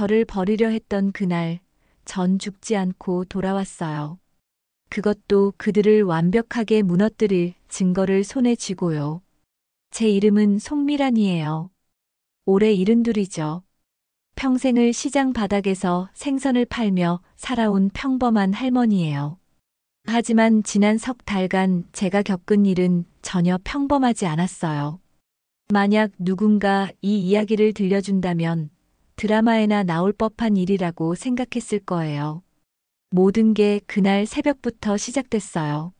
저를 버리려 했던 그날, 전 죽지 않고 돌아왔어요. 그것도 그들을 완벽하게 무너뜨릴 증거를 손에 쥐고요. 제 이름은 송미란이에요. 올해 72이죠. 평생을 시장 바닥에서 생선을 팔며 살아온 평범한 할머니예요. 하지만 지난 석 달간 제가 겪은 일은 전혀 평범하지 않았어요. 만약 누군가 이 이야기를 들려준다면 드라마에나 나올 법한 일이라고 생각했을 거예요. 모든 게 그날 새벽부터 시작됐어요.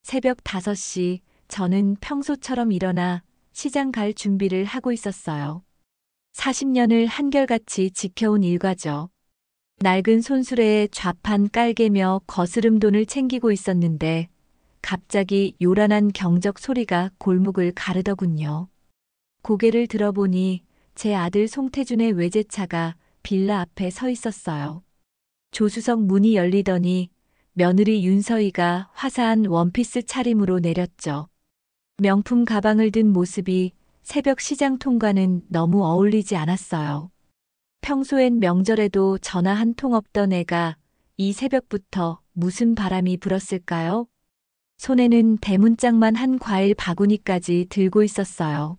새벽 5시, 저는 평소처럼 일어나 시장 갈 준비를 하고 있었어요. 40년을 한결같이 지켜온 일과죠. 낡은 손수레에 좌판 깔개며 거스름돈을 챙기고 있었는데 갑자기 요란한 경적 소리가 골목을 가르더군요. 고개를 들어보니 제 아들 송태준의 외제차가 빌라 앞에 서 있었어요. 조수석 문이 열리더니 며느리 윤서희가 화사한 원피스 차림으로 내렸죠. 명품 가방을 든 모습이 새벽 시장 통과는 너무 어울리지 않았어요. 평소엔 명절에도 전화 한 통 없던 애가 이 새벽부터 무슨 바람이 불었을까요? 손에는 대문짝만 한 과일 바구니까지 들고 있었어요.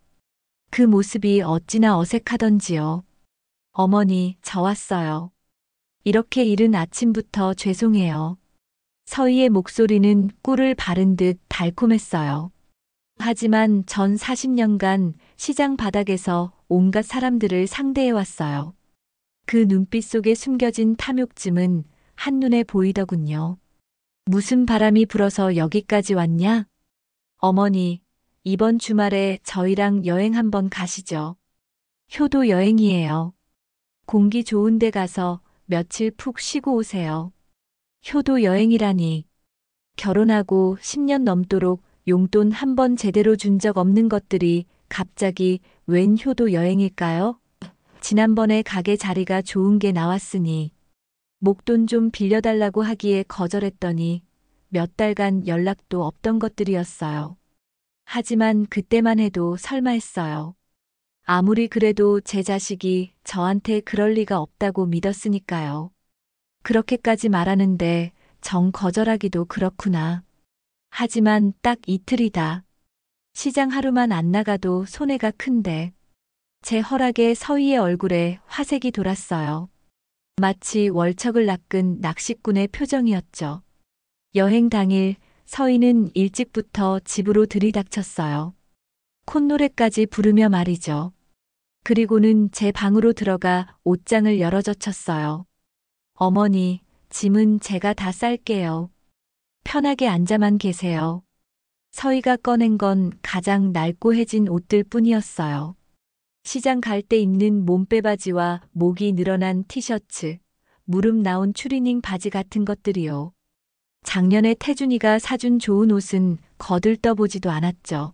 그 모습이 어찌나 어색하던지요. 어머니, 저 왔어요. 이렇게 이른 아침부터 죄송해요. 서희의 목소리는 꿀을 바른 듯 달콤했어요. 하지만 전 40년간 시장 바닥에서 온갖 사람들을 상대해왔어요. 그 눈빛 속에 숨겨진 탐욕쯤은 한눈에 보이더군요. 무슨 바람이 불어서 여기까지 왔냐? 어머니, 이번 주말에 저희랑 여행 한번 가시죠. 효도 여행이에요. 공기 좋은 데 가서 며칠 푹 쉬고 오세요. 효도 여행이라니. 결혼하고 10년 넘도록 용돈 한 번 제대로 준 적 없는 것들이 갑자기 웬 효도 여행일까요? 지난번에 가게 자리가 좋은 게 나왔으니 목돈 좀 빌려달라고 하기에 거절했더니 몇 달간 연락도 없던 것들이었어요. 하지만 그때만 해도 설마 했어요. 아무리 그래도 제 자식이 저한테 그럴 리가 없다고 믿었으니까요. 그렇게까지 말하는데 정 거절하기도 그렇구나. 하지만 딱 이틀이다. 시장 하루만 안 나가도 손해가 큰데. 제 허락에 서희의 얼굴에 화색이 돌았어요. 마치 월척을 낚은 낚시꾼의 표정이었죠. 여행 당일 서희는 일찍부터 집으로 들이닥쳤어요. 콧노래까지 부르며 말이죠. 그리고는 제 방으로 들어가 옷장을 열어젖혔어요. 어머니, 짐은 제가 다 쌀게요. 편하게 앉아만 계세요. 서희가 꺼낸 건 가장 낡고해진 옷들 뿐이었어요. 시장 갈 때 입는 몸빼바지와 목이 늘어난 티셔츠, 무릎 나온 추리닝 바지 같은 것들이요. 작년에 태준이가 사준 좋은 옷은 거들떠보지도 않았죠.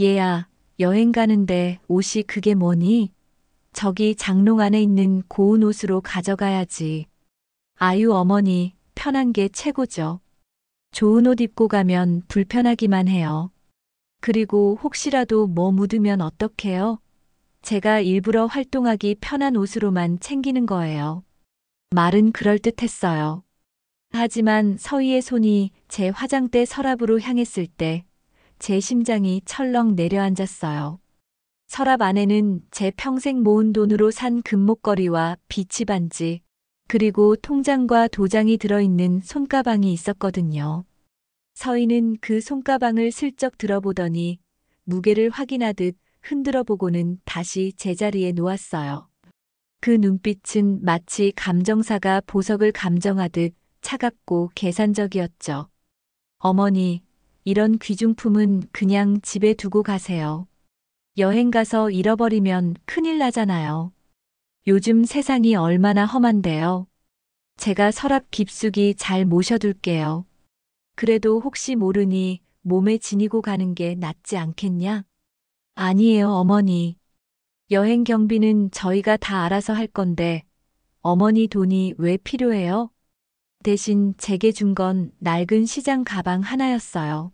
얘야, 여행 가는데 옷이 그게 뭐니? 저기 장롱 안에 있는 고운 옷으로 가져가야지. 아유 어머니, 편한 게 최고죠. 좋은 옷 입고 가면 불편하기만 해요. 그리고 혹시라도 뭐 묻으면 어떡해요? 제가 일부러 활동하기 편한 옷으로만 챙기는 거예요. 말은 그럴듯했어요. 하지만 서희의 손이 제 화장대 서랍으로 향했을 때 제 심장이 철렁 내려앉았어요. 서랍 안에는 제 평생 모은 돈으로 산 금목걸이와 비치 반지, 그리고 통장과 도장이 들어있는 손가방이 있었거든요. 서희는 그 손가방을 슬쩍 들어보더니 무게를 확인하듯 흔들어 보고는 다시 제자리에 놓았어요. 그 눈빛은 마치 감정사가 보석을 감정하듯 차갑고 계산적이었죠. 어머니, 이런 귀중품은 그냥 집에 두고 가세요. 여행 가서 잃어버리면 큰일 나잖아요. 요즘 세상이 얼마나 험한데요. 제가 서랍 깊숙이 잘 모셔둘게요. 그래도 혹시 모르니 몸에 지니고 가는 게 낫지 않겠냐? 아니에요, 어머니. 여행 경비는 저희가 다 알아서 할 건데 어머니 돈이 왜 필요해요? 대신 제게 준 건 낡은 시장 가방 하나였어요.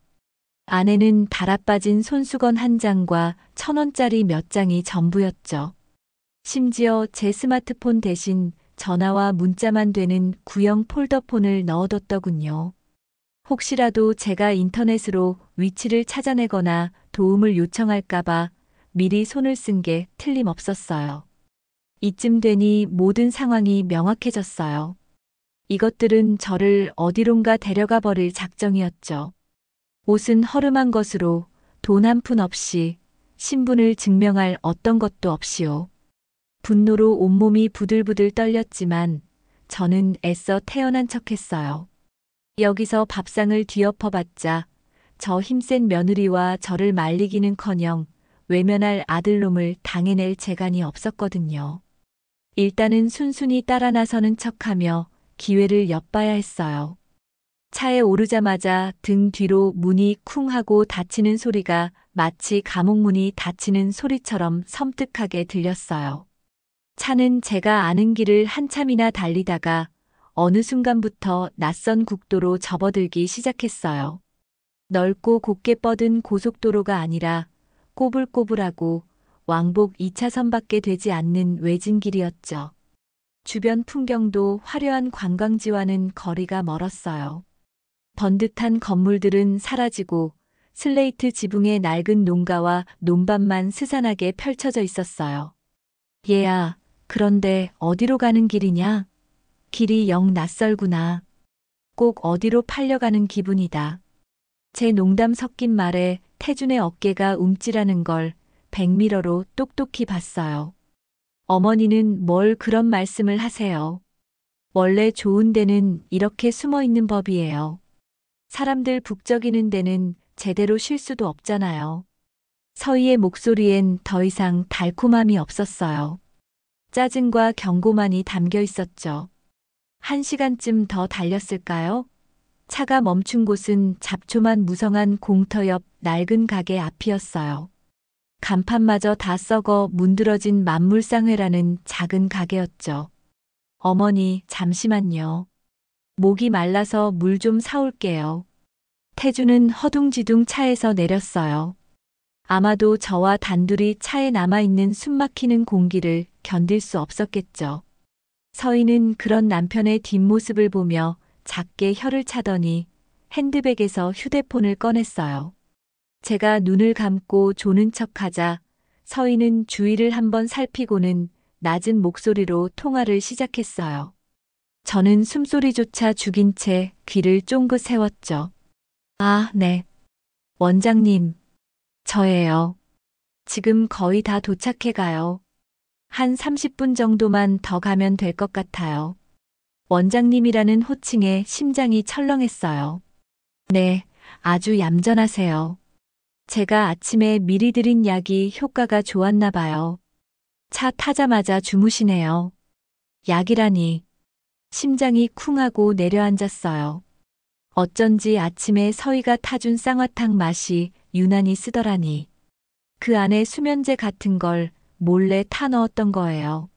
안에는 달아빠진 손수건 한 장과 1,000원짜리 몇 장이 전부였죠. 심지어 제 스마트폰 대신 전화와 문자만 되는 구형 폴더폰을 넣어뒀더군요. 혹시라도 제가 인터넷으로 위치를 찾아내거나 도움을 요청할까봐 미리 손을 쓴 게 틀림없었어요. 이쯤 되니 모든 상황이 명확해졌어요. 이것들은 저를 어디론가 데려가 버릴 작정이었죠. 옷은 허름한 것으로 돈 한 푼 없이 신분을 증명할 어떤 것도 없이요. 분노로 온몸이 부들부들 떨렸지만 저는 애써 태어난 척했어요. 여기서 밥상을 뒤엎어봤자 저 힘센 며느리와 저를 말리기는커녕 외면할 아들놈을 당해낼 재간이 없었거든요. 일단은 순순히 따라 나서는 척하며 기회를 엿봐야 했어요. 차에 오르자마자 등 뒤로 문이 쿵 하고 닫히는 소리가 마치 감옥문이 닫히는 소리처럼 섬뜩하게 들렸어요. 차는 제가 아는 길을 한참이나 달리다가 어느 순간부터 낯선 국도로 접어들기 시작했어요. 넓고 곱게 뻗은 고속도로가 아니라 꼬불꼬불하고 왕복 2차선밖에 되지 않는 외진 길이었죠. 주변 풍경도 화려한 관광지와는 거리가 멀었어요. 번듯한 건물들은 사라지고 슬레이트 지붕의 낡은 농가와 논밭만 스산하게 펼쳐져 있었어요. 얘야, 그런데 어디로 가는 길이냐? 길이 영 낯설구나. 꼭 어디로 팔려가는 기분이다. 제 농담 섞인 말에 태준의 어깨가 움찔하는 걸 백미러로 똑똑히 봤어요. 어머니는 뭘 그런 말씀을 하세요. 원래 좋은 데는 이렇게 숨어 있는 법이에요. 사람들 북적이는 데는 제대로 쉴 수도 없잖아요. 서희의 목소리엔 더 이상 달콤함이 없었어요. 짜증과 경고만이 담겨 있었죠. 1시간쯤 더 달렸을까요? 차가 멈춘 곳은 잡초만 무성한 공터 옆 낡은 가게 앞이었어요. 간판마저 다 썩어 문드러진 만물상회라는 작은 가게였죠. 어머니, 잠시만요. 목이 말라서 물 좀 사올게요. 태주는 허둥지둥 차에서 내렸어요. 아마도 저와 단둘이 차에 남아있는 숨막히는 공기를 견딜 수 없었겠죠. 서희는 그런 남편의 뒷모습을 보며 작게 혀를 차더니 핸드백에서 휴대폰을 꺼냈어요. 제가 눈을 감고 조는 척하자 서희는 주위를 한번 살피고는 낮은 목소리로 통화를 시작했어요. 저는 숨소리조차 죽인 채 귀를 쫑긋 세웠죠. 아, 네. 원장님, 저예요. 지금 거의 다 도착해 가요. 한 30분 정도만 더 가면 될 것 같아요. 원장님이라는 호칭에 심장이 철렁했어요. 네, 아주 얌전하세요. 제가 아침에 미리 드린 약이 효과가 좋았나 봐요. 차 타자마자 주무시네요. 약이라니. 심장이 쿵하고 내려앉았어요. 어쩐지 아침에 서희가 타준 쌍화탕 맛이 유난히 쓰더라니. 그 안에 수면제 같은 걸 몰래 타 넣었던 거예요.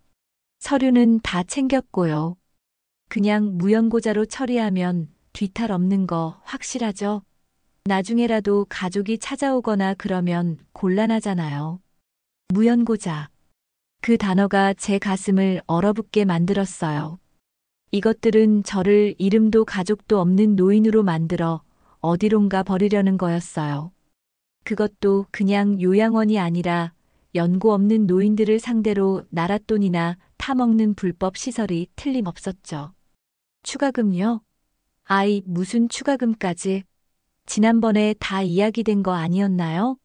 서류는 다 챙겼고요. 그냥 무연고자로 처리하면 뒤탈 없는 거 확실하죠? 나중에라도 가족이 찾아오거나 그러면 곤란하잖아요. 무연고자. 그 단어가 제 가슴을 얼어붙게 만들었어요. 이것들은 저를 이름도 가족도 없는 노인으로 만들어 어디론가 버리려는 거였어요. 그것도 그냥 요양원이 아니라 연고 없는 노인들을 상대로 나랏돈이나 타먹는 불법 시설이 틀림없었죠. 추가금요? 아이, 무슨 추가금까지? 지난번에 다 이야기된 거 아니었나요?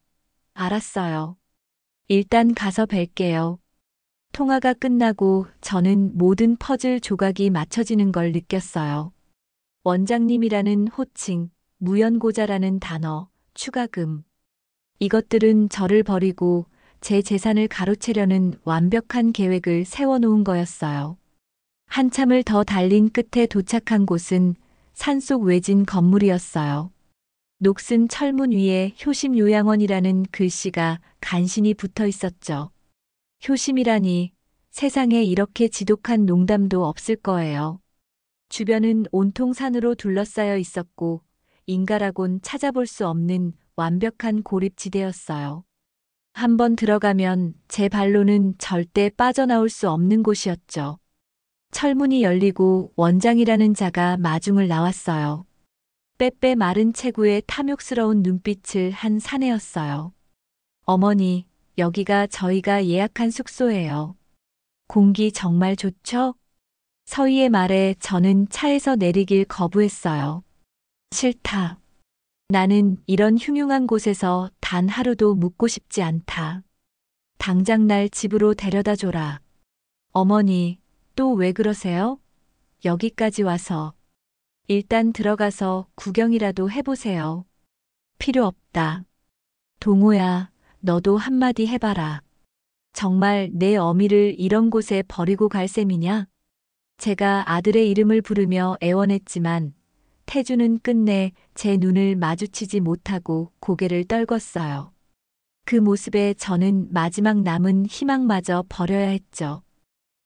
알았어요. 일단 가서 뵐게요. 통화가 끝나고 저는 모든 퍼즐 조각이 맞춰지는 걸 느꼈어요. 원장님이라는 호칭, 무연고자라는 단어, 추가금. 이것들은 저를 버리고 제 재산을 가로채려는 완벽한 계획을 세워놓은 거였어요. 한참을 더 달린 끝에 도착한 곳은 산속 외진 건물이었어요. 녹슨 철문 위에 효심요양원이라는 글씨가 간신히 붙어 있었죠. 효심이라니 세상에 이렇게 지독한 농담도 없을 거예요. 주변은 온통 산으로 둘러싸여 있었고 인가라곤 찾아볼 수 없는 완벽한 고립지대였어요. 한번 들어가면 제 발로는 절대 빠져나올 수 없는 곳이었죠. 철문이 열리고 원장이라는 자가 마중을 나왔어요. 빼빼 마른 체구에 탐욕스러운 눈빛을 한 사내였어요. 어머니, 여기가 저희가 예약한 숙소예요. 공기 정말 좋죠? 서희의 말에 저는 차에서 내리길 거부했어요. 싫다. 나는 이런 흉흉한 곳에서 단 하루도 묵고 싶지 않다. 당장 날 집으로 데려다 줘라. 어머니, 또 왜 그러세요? 여기까지 와서. 일단 들어가서 구경이라도 해보세요. 필요 없다. 동호야, 너도 한마디 해봐라. 정말 내 어미를 이런 곳에 버리고 갈 셈이냐? 제가 아들의 이름을 부르며 애원했지만 태주는 끝내 제 눈을 마주치지 못하고 고개를 떨궜어요. 그 모습에 저는 마지막 남은 희망마저 버려야 했죠.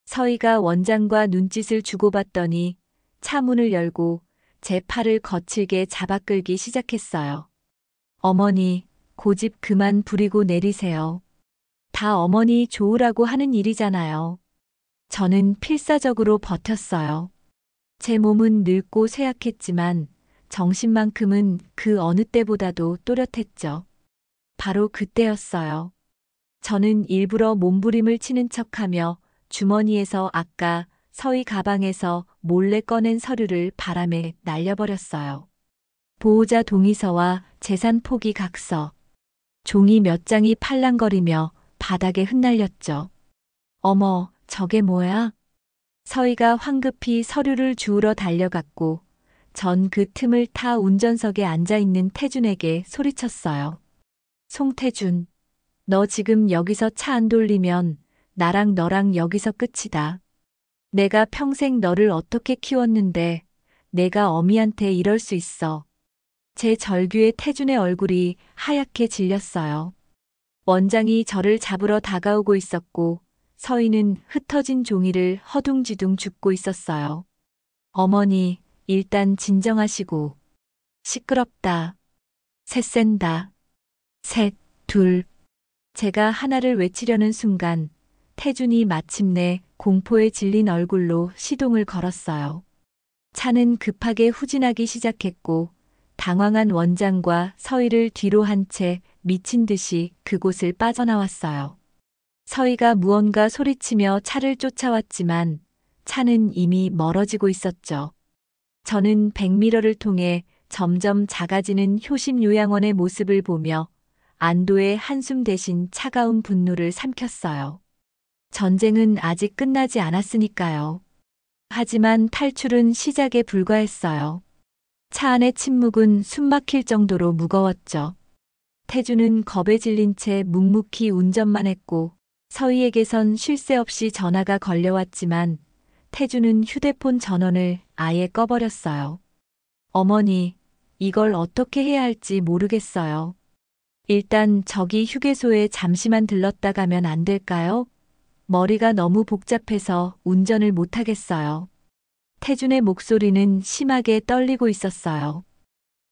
서희가 원장과 눈짓을 주고받더니 차 문을 열고 제 팔을 거칠게 잡아 끌기 시작했어요. 어머니, 고집 그만 부리고 내리세요. 다 어머니 좋으라고 하는 일이잖아요. 저는 필사적으로 버텼어요. 제 몸은 늙고 쇠약했지만 정신만큼은 그 어느 때보다도 또렷했죠. 바로 그때였어요. 저는 일부러 몸부림을 치는 척하며 주머니에서 아까 서희 가방에서 몰래 꺼낸 서류를 바람에 날려버렸어요. 보호자 동의서와 재산 포기 각서. 종이 몇 장이 팔랑거리며 바닥에 흩날렸죠. 어머, 저게 뭐야? 서희가 황급히 서류를 주우러 달려갔고 전 그 틈을 타 운전석에 앉아있는 태준에게 소리쳤어요. 송태준, 너 지금 여기서 차 안 돌리면 나랑 너랑 여기서 끝이다. 내가 평생 너를 어떻게 키웠는데 내가 어미한테 이럴 수 있어. 제 절규에 태준의 얼굴이 하얗게 질렸어요. 원장이 저를 잡으러 다가오고 있었고 서희는 흩어진 종이를 허둥지둥 줍고 있었어요. 어머니, 일단 진정하시고. 시끄럽다. 셋센다. 셋, 둘. 제가 하나를 외치려는 순간 태준이 마침내 공포에 질린 얼굴로 시동을 걸었어요. 차는 급하게 후진하기 시작했고 당황한 원장과 서희를 뒤로 한 채 미친 듯이 그곳을 빠져나왔어요. 서희가 무언가 소리치며 차를 쫓아왔지만 차는 이미 멀어지고 있었죠. 저는 백미러를 통해 점점 작아지는 효심 요양원의 모습을 보며 안도의 한숨 대신 차가운 분노를 삼켰어요. 전쟁은 아직 끝나지 않았으니까요. 하지만 탈출은 시작에 불과했어요. 차 안의 침묵은 숨막힐 정도로 무거웠죠. 태주는 겁에 질린 채 묵묵히 운전만 했고 서희에게선 쉴 새 없이 전화가 걸려왔지만 태주는 휴대폰 전원을 아예 꺼버렸어요. 어머니, 이걸 어떻게 해야 할지 모르겠어요. 일단 저기 휴게소에 잠시만 들렀다 가면 안 될까요? 머리가 너무 복잡해서 운전을 못하겠어요. 태준의 목소리는 심하게 떨리고 있었어요.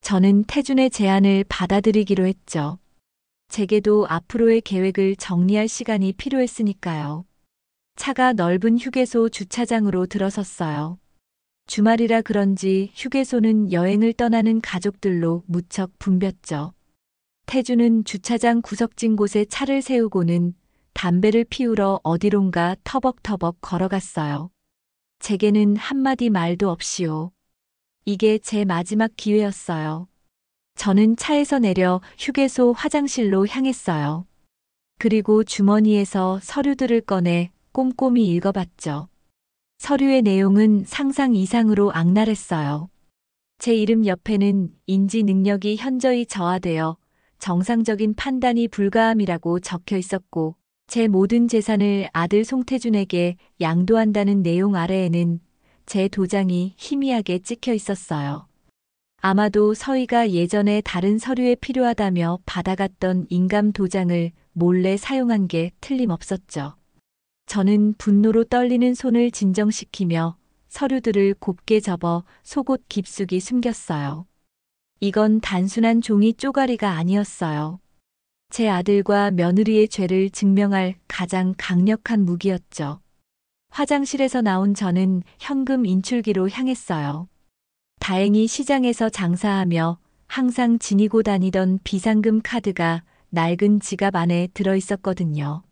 저는 태준의 제안을 받아들이기로 했죠. 제게도 앞으로의 계획을 정리할 시간이 필요했으니까요. 차가 넓은 휴게소 주차장으로 들어섰어요. 주말이라 그런지 휴게소는 여행을 떠나는 가족들로 무척 붐볐죠. 태주는 주차장 구석진 곳에 차를 세우고는 담배를 피우러 어디론가 터벅터벅 걸어갔어요. 제게는 한마디 말도 없이요. 이게 제 마지막 기회였어요. 저는 차에서 내려 휴게소 화장실로 향했어요. 그리고 주머니에서 서류들을 꺼내 꼼꼼히 읽어봤죠. 서류의 내용은 상상 이상으로 악랄했어요. 제 이름 옆에는 인지 능력이 현저히 저하되어 정상적인 판단이 불가함이라고 적혀 있었고 제 모든 재산을 아들 송태준에게 양도한다는 내용 아래에는 제 도장이 희미하게 찍혀 있었어요. 아마도 서희가 예전에 다른 서류에 필요하다며 받아갔던 인감 도장을 몰래 사용한 게 틀림없었죠. 저는 분노로 떨리는 손을 진정시키며 서류들을 곱게 접어 속옷 깊숙이 숨겼어요. 이건 단순한 종이 쪼가리가 아니었어요. 제 아들과 며느리의 죄를 증명할 가장 강력한 무기였죠. 화장실에서 나온 저는 현금 인출기로 향했어요. 다행히 시장에서 장사하며 항상 지니고 다니던 비상금 카드가 낡은 지갑 안에 들어 있었거든요.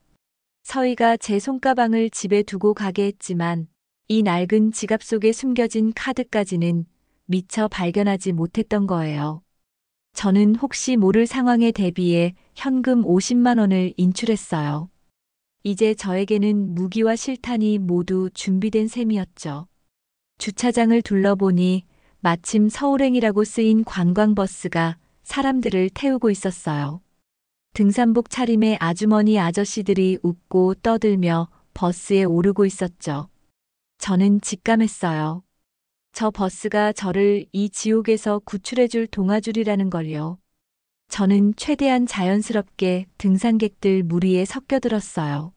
서희가 제 손가방을 집에 두고 가게 했지만 이 낡은 지갑 속에 숨겨진 카드까지는 미처 발견하지 못했던 거예요. 저는 혹시 모를 상황에 대비해 현금 50만 원을 인출했어요. 이제 저에게는 무기와 실탄이 모두 준비된 셈이었죠. 주차장을 둘러보니 마침 서울행이라고 쓰인 관광버스가 사람들을 태우고 있었어요. 등산복 차림의 아주머니 아저씨들이 웃고 떠들며 버스에 오르고 있었죠. 저는 직감했어요. 저 버스가 저를 이 지옥에서 구출해줄 동아줄이라는 걸요. 저는 최대한 자연스럽게 등산객들 무리에 섞여들었어요.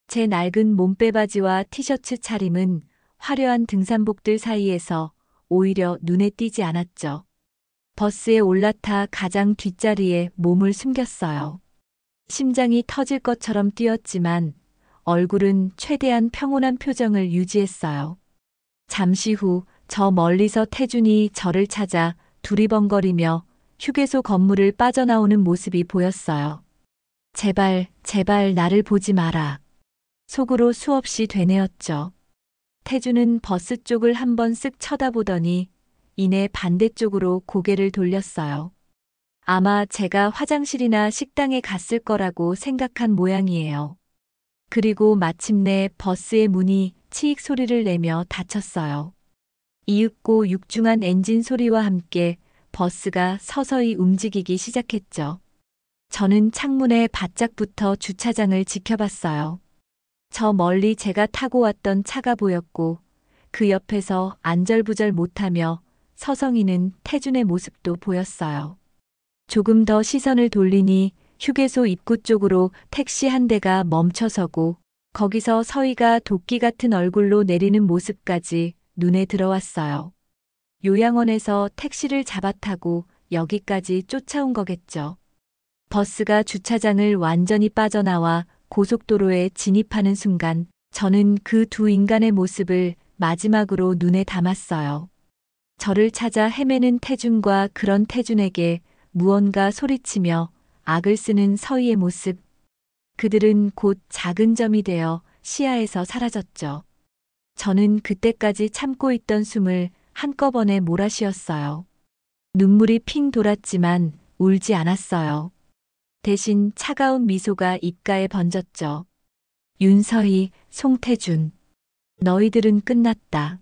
제 낡은 몸빼바지와 티셔츠 차림은 화려한 등산복들 사이에서 오히려 눈에 띄지 않았죠. 버스에 올라타 가장 뒷자리에 몸을 숨겼어요. 심장이 터질 것처럼 뛰었지만 얼굴은 최대한 평온한 표정을 유지했어요. 잠시 후 저 멀리서 태준이 저를 찾아 두리번거리며 휴게소 건물을 빠져나오는 모습이 보였어요. 제발, 제발 나를 보지 마라. 속으로 수없이 되뇌었죠. 태준은 버스 쪽을 한번 쓱 쳐다보더니 이내 반대쪽으로 고개를 돌렸어요. 아마 제가 화장실이나 식당에 갔을 거라고 생각한 모양이에요. 그리고 마침내 버스의 문이 치익 소리를 내며 닫혔어요. 이윽고 육중한 엔진 소리와 함께 버스가 서서히 움직이기 시작했죠. 저는 창문에 바짝 붙어 주차장을 지켜봤어요. 저 멀리 제가 타고 왔던 차가 보였고 그 옆에서 안절부절 못하며 서성이는 태준의 모습도 보였어요. 조금 더 시선을 돌리니 휴게소 입구 쪽으로 택시 한 대가 멈춰서고 거기서 서희가 도끼 같은 얼굴로 내리는 모습까지 눈에 들어왔어요. 요양원에서 택시를 잡아타고 여기까지 쫓아온 거겠죠. 버스가 주차장을 완전히 빠져나와 고속도로에 진입하는 순간 저는 그 두 인간의 모습을 마지막으로 눈에 담았어요. 저를 찾아 헤매는 태준과 그런 태준에게 무언가 소리치며 악을 쓰는 서희의 모습. 그들은 곧 작은 점이 되어 시야에서 사라졌죠. 저는 그때까지 참고 있던 숨을 한꺼번에 몰아쉬었어요. 눈물이 핑 돌았지만 울지 않았어요. 대신 차가운 미소가 입가에 번졌죠. 윤서희, 송태준. 너희들은 끝났다.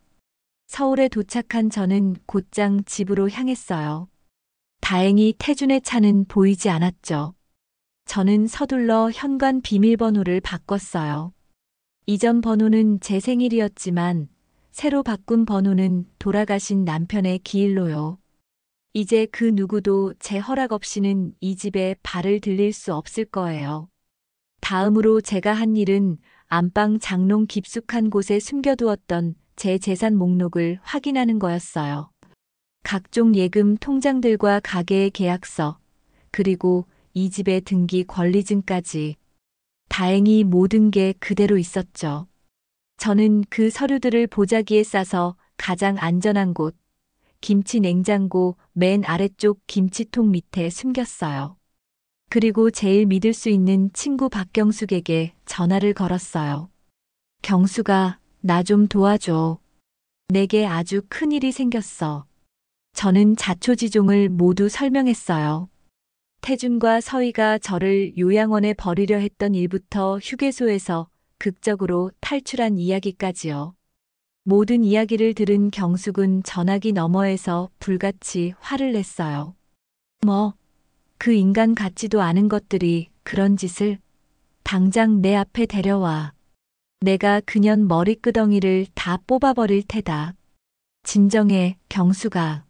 서울에 도착한 저는 곧장 집으로 향했어요. 다행히 태준의 차는 보이지 않았죠. 저는 서둘러 현관 비밀번호를 바꿨어요. 이전 번호는 제 생일이었지만 새로 바꾼 번호는 돌아가신 남편의 기일로요. 이제 그 누구도 제 허락 없이는 이 집에 발을 들릴 수 없을 거예요. 다음으로 제가 한 일은 안방 장롱 깊숙한 곳에 숨겨두었던 제 재산 목록을 확인하는 거였어요. 각종 예금 통장들과 가게의 계약서, 그리고 이 집의 등기 권리증까지. 다행히 모든 게 그대로 있었죠. 저는 그 서류들을 보자기에 싸서 가장 안전한 곳, 김치 냉장고 맨 아래쪽 김치통 밑에 숨겼어요. 그리고 제일 믿을 수 있는 친구 박경숙에게 전화를 걸었어요. 경숙아, 나 좀 도와줘. 내게 아주 큰일이 생겼어. 저는 자초지종을 모두 설명했어요. 태준과 서희가 저를 요양원에 버리려 했던 일부터 휴게소에서 극적으로 탈출한 이야기까지요. 모든 이야기를 들은 경숙은 전화기 너머에서 불같이 화를 냈어요. 그 인간 같지도 않은 것들이 그런 짓을 당장 내 앞에 데려와. 내가 그년 머리끄덩이를 다 뽑아버릴 테다. 진정해, 경숙아.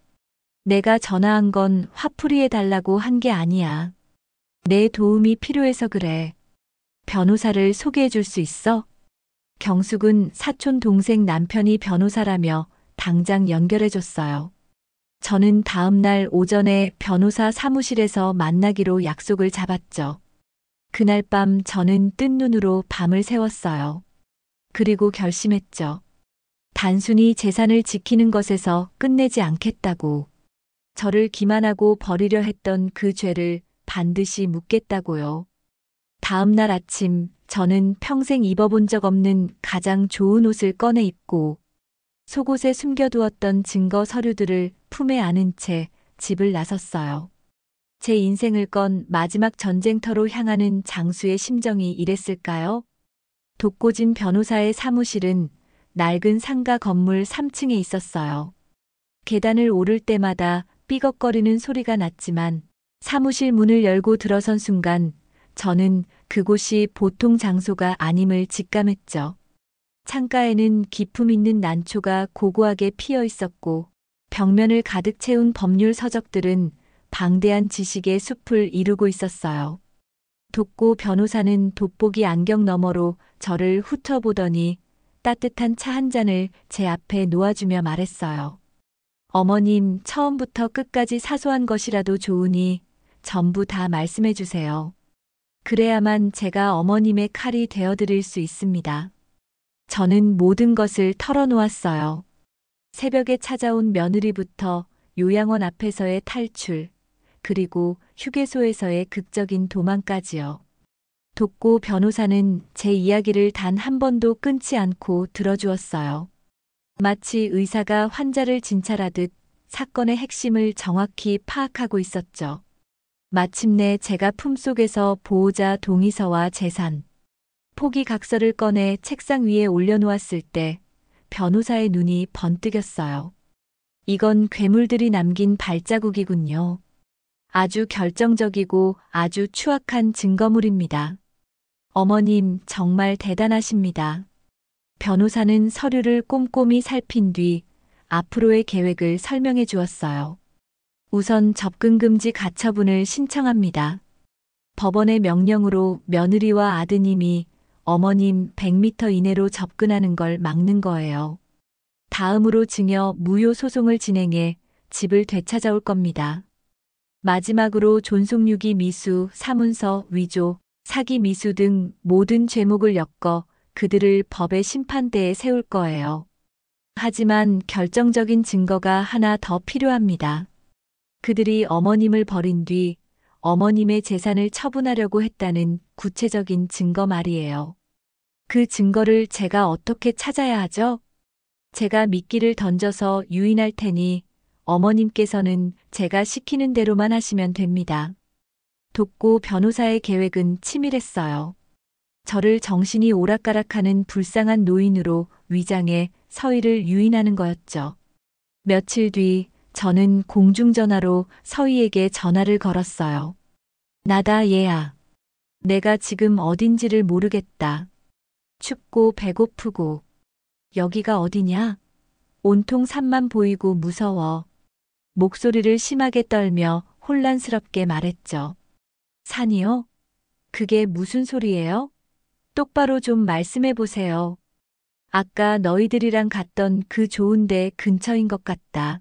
내가 전화한 건 화풀이해달라고 한 게 아니야. 내 도움이 필요해서 그래. 변호사를 소개해 줄 수 있어? 경숙은 사촌 동생 남편이 변호사라며 당장 연결해 줬어요. 저는 다음 날 오전에 변호사 사무실에서 만나기로 약속을 잡았죠. 그날 밤 저는 뜬 눈으로 밤을 새웠어요. 그리고 결심했죠. 단순히 재산을 지키는 것에서 끝내지 않겠다고. 저를 기만하고 버리려 했던 그 죄를 반드시 묻겠다고요. 다음 날 아침 저는 평생 입어본 적 없는 가장 좋은 옷을 꺼내 입고 속옷에 숨겨두었던 증거 서류들을 품에 안은 채 집을 나섰어요. 제 인생을 건 마지막 전쟁터로 향하는 장수의 심정이 이랬을까요? 독고진 변호사의 사무실은 낡은 상가 건물 3층에 있었어요. 계단을 오를 때마다 삐걱거리는 소리가 났지만 사무실 문을 열고 들어선 순간 저는 그곳이 보통 장소가 아님을 직감했죠. 창가에는 기품 있는 난초가 고고하게 피어 있었고 벽면을 가득 채운 법률 서적들은 방대한 지식의 숲을 이루고 있었어요. 독고 변호사는 돋보기 안경 너머로 저를 훑어보더니 따뜻한 차 한 잔을 제 앞에 놓아주며 말했어요. 어머님, 처음부터 끝까지 사소한 것이라도 좋으니 전부 다 말씀해 주세요. 그래야만 제가 어머님의 칼이 되어드릴 수 있습니다. 저는 모든 것을 털어놓았어요. 새벽에 찾아온 며느리부터 요양원 앞에서의 탈출, 그리고 휴게소에서의 극적인 도망까지요. 독고 변호사는 제 이야기를 단 한 번도 끊지 않고 들어주었어요. 마치 의사가 환자를 진찰하듯 사건의 핵심을 정확히 파악하고 있었죠. 마침내 제가 품속에서 보호자 동의서와 재산, 포기각서를 꺼내 책상 위에 올려놓았을 때 변호사의 눈이 번뜩였어요. 이건 괴물들이 남긴 발자국이군요. 아주 결정적이고 아주 추악한 증거물입니다. 어머님, 정말 대단하십니다. 변호사는 서류를 꼼꼼히 살핀 뒤 앞으로의 계획을 설명해 주었어요. 우선 접근금지 가처분을 신청합니다. 법원의 명령으로 며느리와 아드님이 어머님 100m 이내로 접근하는 걸 막는 거예요. 다음으로 증여 무효 소송을 진행해 집을 되찾아올 겁니다. 마지막으로 존속유기 미수, 사문서, 위조, 사기 미수 등 모든 죄목을 엮어 그들을 법의 심판대에 세울 거예요. 하지만 결정적인 증거가 하나 더 필요합니다. 그들이 어머님을 버린 뒤 어머님의 재산을 처분하려고 했다는 구체적인 증거 말이에요. 그 증거를 제가 어떻게 찾아야 하죠? 제가 미끼를 던져서 유인할 테니 어머님께서는 제가 시키는 대로만 하시면 됩니다. 독고 변호사의 계획은 치밀했어요. 저를 정신이 오락가락하는 불쌍한 노인으로 위장해 서희를 유인하는 거였죠. 며칠 뒤 저는 공중전화로 서희에게 전화를 걸었어요. 나다 얘야. 내가 지금 어딘지를 모르겠다. 춥고 배고프고. 여기가 어디냐? 온통 산만 보이고 무서워. 목소리를 심하게 떨며 혼란스럽게 말했죠. 산이요? 그게 무슨 소리예요? 똑바로 좀 말씀해 보세요. 아까 너희들이랑 갔던 그 좋은 데 근처인 것 같다.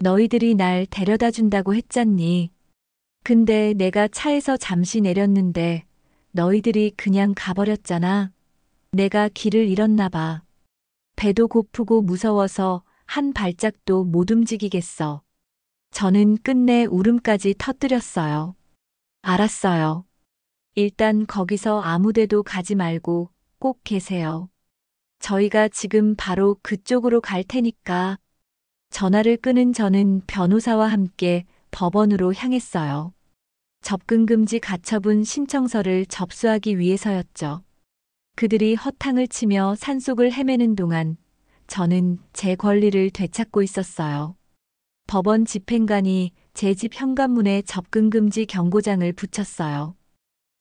너희들이 날 데려다 준다고 했잖니. 근데 내가 차에서 잠시 내렸는데 너희들이 그냥 가버렸잖아. 내가 길을 잃었나 봐. 배도 고프고 무서워서 한 발짝도 못 움직이겠어. 저는 끝내 울음까지 터뜨렸어요. 알았어요. 일단 거기서 아무데도 가지 말고 꼭 계세요. 저희가 지금 바로 그쪽으로 갈 테니까. 전화를 끊은 저는 변호사와 함께 법원으로 향했어요. 접근금지 가처분 신청서를 접수하기 위해서였죠. 그들이 허탕을 치며 산속을 헤매는 동안 저는 제 권리를 되찾고 있었어요. 법원 집행관이 제 집 현관문에 접근금지 경고장을 붙였어요.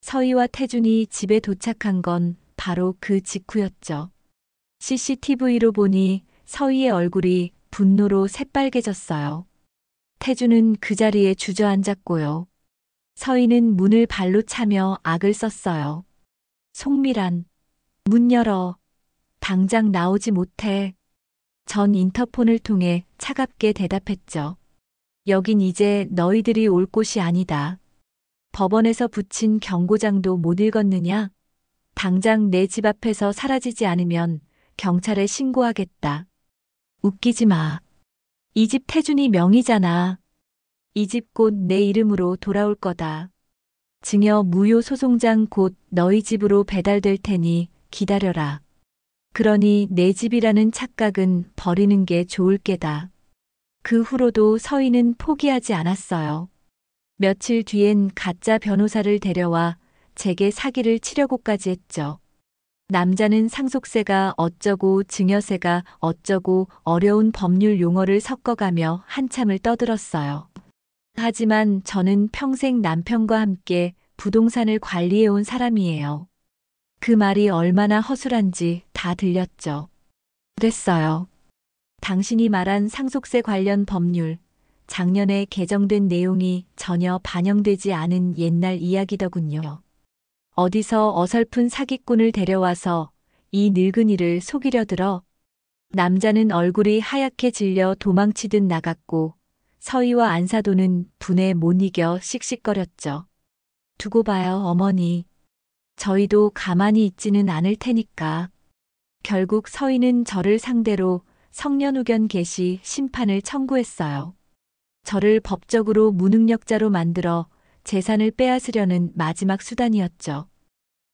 서희와 태준이 집에 도착한 건 바로 그 직후였죠. CCTV로 보니 서희의 얼굴이 분노로 새빨개졌어요. 태준은 그 자리에 주저앉았고요. 서희는 문을 발로 차며 악을 썼어요. 송미란, 문 열어. 당장 나오지 못해. 전 인터폰을 통해 차갑게 대답했죠. 여긴 이제 너희들이 올 곳이 아니다. 법원에서 붙인 경고장도 못 읽었느냐? 당장 내 집 앞에서 사라지지 않으면 경찰에 신고하겠다. 웃기지 마. 이 집 태준이 명의잖아. 이 집 곧 내 이름으로 돌아올 거다. 증여 무효 소송장 곧 너희 집으로 배달될 테니 기다려라. 그러니 내 집이라는 착각은 버리는 게 좋을 게다. 그 후로도 서희는 포기하지 않았어요. 며칠 뒤엔 가짜 변호사를 데려와 제게 사기를 치려고까지 했죠. 남자는 상속세가 어쩌고 증여세가 어쩌고 어려운 법률 용어를 섞어가며 한참을 떠들었어요. 하지만 저는 평생 남편과 함께 부동산을 관리해온 사람이에요. 그 말이 얼마나 허술한지 다 들렸죠. 그랬어요. 당신이 말한 상속세 관련 법률, 작년에 개정된 내용이 전혀 반영되지 않은 옛날 이야기더군요. 어디서 어설픈 사기꾼을 데려와서 이 늙은이를 속이려 들어. 남자는 얼굴이 하얗게 질려 도망치듯 나갔고 서희와 안사도는 분에 못 이겨 씩씩거렸죠. 두고 봐요, 어머니. 저희도 가만히 있지는 않을 테니까. 결국 서희는 저를 상대로 성년후견 개시 심판을 청구했어요. 저를 법적으로 무능력자로 만들어 재산을 빼앗으려는 마지막 수단이었죠.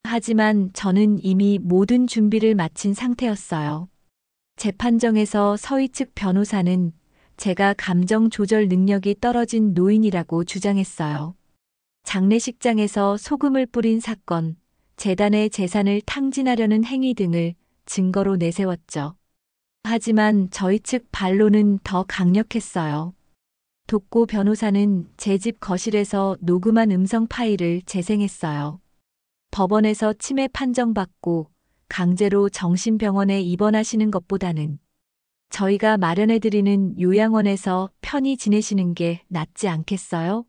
하지만 저는 이미 모든 준비를 마친 상태였어요. 재판정에서 서희 측 변호사는 제가 감정 조절 능력이 떨어진 노인이라고 주장했어요. 장례식장에서 소금을 뿌린 사건, 재단의 재산을 탕진하려는 행위 등을 증거로 내세웠죠. 하지만 저희 측 반론은 더 강력했어요. 독고 변호사는 제 집 거실에서 녹음한 음성 파일을 재생했어요. 법원에서 치매 판정받고 강제로 정신병원에 입원하시는 것보다는 저희가 마련해드리는 요양원에서 편히 지내시는 게 낫지 않겠어요?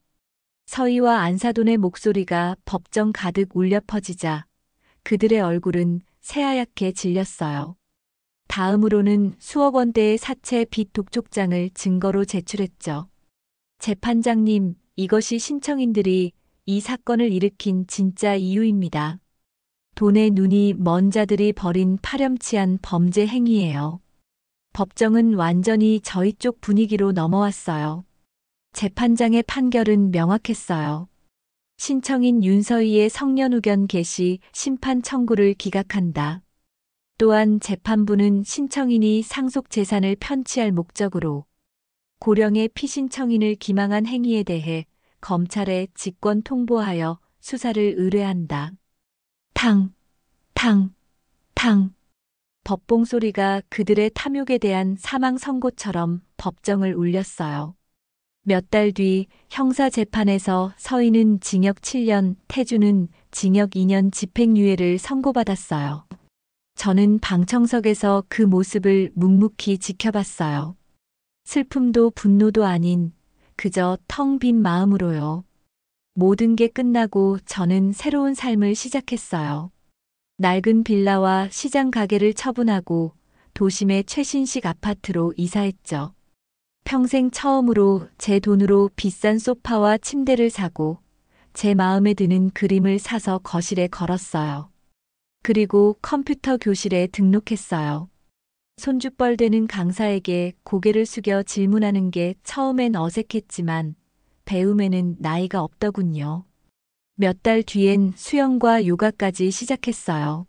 서희와 안사돈의 목소리가 법정 가득 울려 퍼지자 그들의 얼굴은 새하얗게 질렸어요. 다음으로는 수억 원대의 사채 빚 독촉장을 증거로 제출했죠. 재판장님, 이것이 신청인들이 이 사건을 일으킨 진짜 이유입니다. 돈에 눈이 먼 자들이 벌인 파렴치한 범죄 행위예요. 법정은 완전히 저희 쪽 분위기로 넘어왔어요. 재판장의 판결은 명확했어요. 신청인 윤서희의 성년후견 개시 심판 청구를 기각한다. 또한 재판부는 신청인이 상속 재산을 편취할 목적으로 고령의 피신청인을 기망한 행위에 대해 검찰에 직권 통보하여 수사를 의뢰한다. 탕, 탕, 탕. 법봉 소리가 그들의 탐욕에 대한 사망 선고처럼 법정을 울렸어요. 몇 달 뒤 형사재판에서 서희는 징역 7년, 태주는 징역 2년 집행유예를 선고받았어요. 저는 방청석에서 그 모습을 묵묵히 지켜봤어요. 슬픔도 분노도 아닌 그저 텅 빈 마음으로요. 모든 게 끝나고 저는 새로운 삶을 시작했어요. 낡은 빌라와 시장 가게를 처분하고 도심의 최신식 아파트로 이사했죠. 평생 처음으로 제 돈으로 비싼 소파와 침대를 사고 제 마음에 드는 그림을 사서 거실에 걸었어요. 그리고 컴퓨터 교실에 등록했어요. 손주뻘 되는 강사에게 고개를 숙여 질문하는 게 처음엔 어색했지만 배움에는 나이가 없더군요. 몇 달 뒤엔 수영과 요가까지 시작했어요.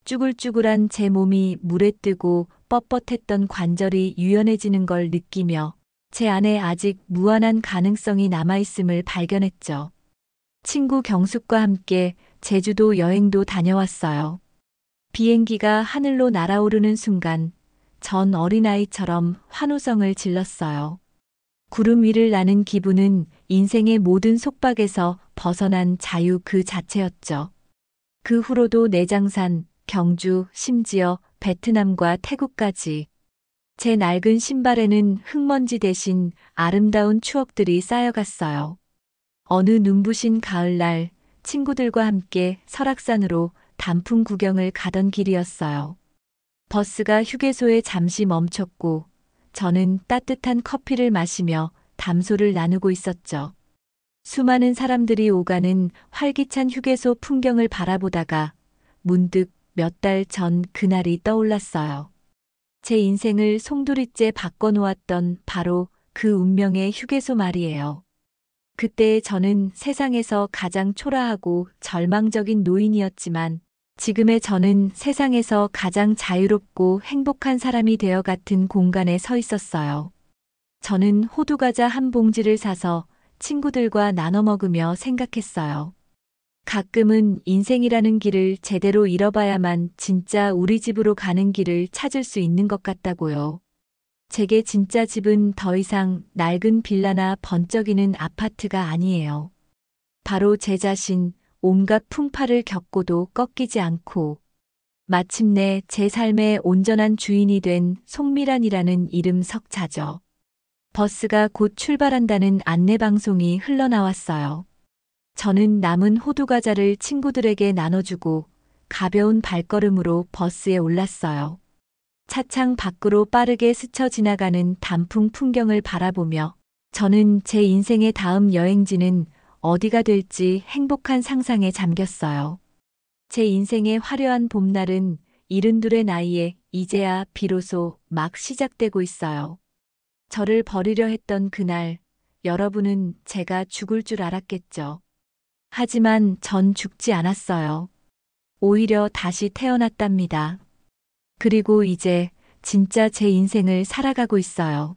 쭈글쭈글한 제 몸이 물에 뜨고 뻣뻣했던 관절이 유연해지는 걸 느끼며 제 안에 아직 무한한 가능성이 남아있음을 발견했죠. 친구 경숙과 함께 제주도 여행도 다녀왔어요. 비행기가 하늘로 날아오르는 순간 전 어린아이처럼 환호성을 질렀어요. 구름 위를 나는 기분은 인생의 모든 속박에서 벗어난 자유 그 자체였죠. 그 후로도 내장산, 경주, 심지어 베트남과 태국까지 제 낡은 신발에는 흙먼지 대신 아름다운 추억들이 쌓여갔어요. 어느 눈부신 가을날 친구들과 함께 설악산으로 단풍 구경을 가던 길이었어요. 버스가 휴게소에 잠시 멈췄고 저는 따뜻한 커피를 마시며 담소를 나누고 있었죠. 수많은 사람들이 오가는 활기찬 휴게소 풍경을 바라보다가 문득 몇 달 전 그날이 떠올랐어요. 제 인생을 송두리째 바꿔놓았던 바로 그 운명의 휴게소 말이에요. 그때 저는 세상에서 가장 초라하고 절망적인 노인이었지만 지금의 저는 세상에서 가장 자유롭고 행복한 사람이 되어 같은 공간에 서 있었어요. 저는 호두과자 한 봉지를 사서 친구들과 나눠 먹으며 생각했어요. 가끔은 인생이라는 길을 제대로 잃어봐야만 진짜 우리 집으로 가는 길을 찾을 수 있는 것 같다고요. 제게 진짜 집은 더 이상 낡은 빌라나 번쩍이는 아파트가 아니에요. 바로 제 자신, 온갖 풍파를 겪고도 꺾이지 않고 마침내 제 삶의 온전한 주인이 된 송미란이라는 이름 석자죠. 버스가 곧 출발한다는 안내방송이 흘러나왔어요. 저는 남은 호두과자를 친구들에게 나눠주고 가벼운 발걸음으로 버스에 올랐어요. 차창 밖으로 빠르게 스쳐 지나가는 단풍 풍경을 바라보며 저는 제 인생의 다음 여행지는 어디가 될지 행복한 상상에 잠겼어요. 제 인생의 화려한 봄날은 72의 나이에 이제야 비로소 막 시작되고 있어요. 저를 버리려 했던 그날, 여러분은 제가 죽을 줄 알았겠죠. 하지만 전 죽지 않았어요. 오히려 다시 태어났답니다. 그리고 이제 진짜 제 인생을 살아가고 있어요.